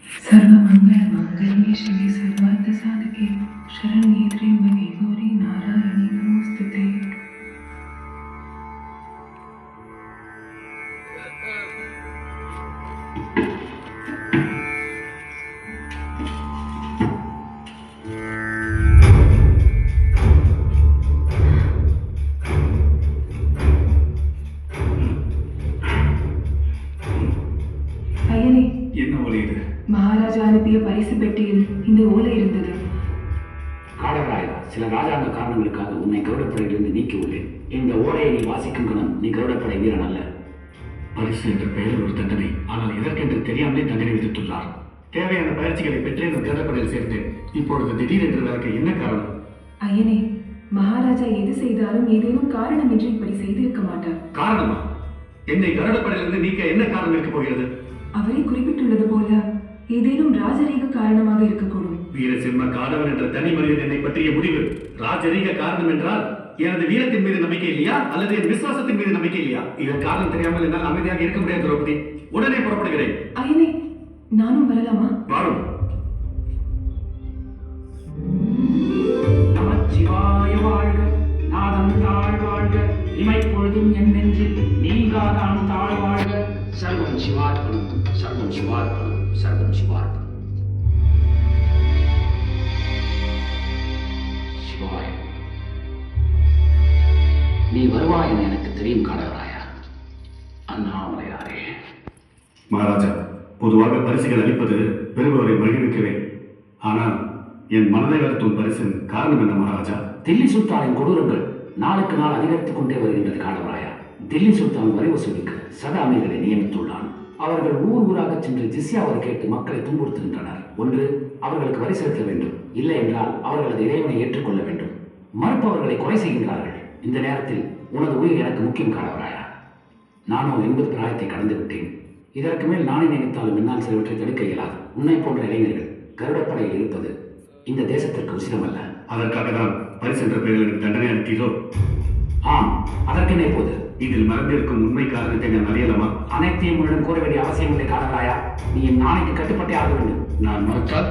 सर्वमङ्गलमाङ्गल्ये शिवे सर्वार्थसाधके शरण्ये त्र्यम्बके गौरी नारायणी नमोस्तुते. ஐயனே, என்ன ஓலை இது? மகாராஜா அனுப்பிய பரிசு பெட்டியில் இந்த ஓலை இருந்தது. காடவராயா, சில ராஜாங்க காரணங்களுக்காக உன்னை கருடப்படையிலிருந்து நீக்கி உள்ளேன். இந்த ஓலையை நீ வாசிக்கும் கணம் நீ கருடப்படை வீரன் அல்ல. பரிசு என்ற பெயரில் ஒரு தண்டனை, ஆனால் எதற்கென்று தெரியாமலே தண்டனை விதித்துள்ளார். தேவையான பயிற்சிகளை பெற்றே இந்த கருடப்படையில் சேர்ந்தேன். இப்பொழுது திடீரென்று விலக்க என்ன காரணம்? ஐயனே, மகாராஜா எது செய்தாலும் ஏதேனும் காரணமின்றி இப்படி செய்திருக்க மாட்டார். காரணமா? என்னை கருடப்படையிலிருந்து நீக்க என்ன காரணம் இருக்க போகிறது? அவரே குறிப்பிட்டுள்ளது போல ஏதேனும் ராஜரீக காரணமாக இருக்கக்கூடும். வீரசிம்ம காடவன் என்ற தனி மனிதன் என்னை பற்றிய முடிவு ராஜரீக காரணம் என்றால் எனது வீரத்தின் மீது நம்பிக்கை இல்லையா அல்லது என் விசுவாசத்தின் மீது நம்பிக்கை இல்லையா? இதன் காரணம் தெரியாமல் என்னால் அமைதியாக இருக்க முடியாது திரௌபதி. உடனே புறப்படுகிறேன். ஐயனே, நானும் வரலாமா? வாரும். நமச்சிவாய வாழ்க, நாதம் தாழ் வாழ்க, இமைப்பொழுதும் என் நெஞ்சில் நீங்காதான் தாழ் வாழ்க. சர்வம் சிவார்ப்பணம், சர்வம் சிவார்ப்பணம், சர்வம் சிவார்ப்பணம். சிவாய, நீ வருவாய் என எனக்கு தெரியும் காடவராயா. அண்ணாமலையாரே. மகாராஜா, பொதுவாக பரிசுகள் அளிப்பது பெறுபவரை மகிழ்விக்கவே. ஆனால் என் மனதை வருத்தும் பரிசின் காரணம் என்ன மகாராஜா? தில்லி சுல்தானின் கொடூரங்கள் நாளுக்கு நாள் அதிகரித்துக் கொண்டே வருகின்றது காடவராயா. தில்லி சுல்தான் வரி வசூலிக்க சக அமீர்களை நியமித்துள்ளான். அவர்கள் ஊர் ஊராக சென்று ஜிஸ்யாவை கேட்டு மக்களை துன்புறுத்துகின்றனர். ஒன்று, அவர்களுக்கு வரி செலுத்த வேண்டும், இல்லை என்றால் அவர்களது இறைவனை ஏற்றுக்கொள்ள வேண்டும். மறுப்பவர்களை கொலை செய்கின்றார்கள். இந்த நேரத்தில் உனது உயிர் எனக்கு முக்கியம் காடவராயா. நானோ 80 பிராயத்தை கடந்து விட்டேன். இதற்கு மேல் நானே நினைத்தாலும் என்னால் சிலவற்றை தடுக்க இயலாது. உன்னை போன்ற இளைஞர்கள் கருடப்படையில் இருப்பது இந்த தேசத்திற்கு உசிதமல்ல. அதற்காக தான் பரிசு என்ற பெயரில் எனக்கு தண்டனை அளித்தீரோ? ஆம், அதற்கென்ன இப்போது? இதில் மறந்திருக்கும் உண்மை காரணத்தை நான் அறியலாமா? அனைத்தையும் உன்னிடம் கூற வேண்டிய அவசியம் இல்லை காடவராயா. நீ என் நாளைக்கு கட்டுப்பட்டே ஆக வேண்டும். நான் மறுத்தால்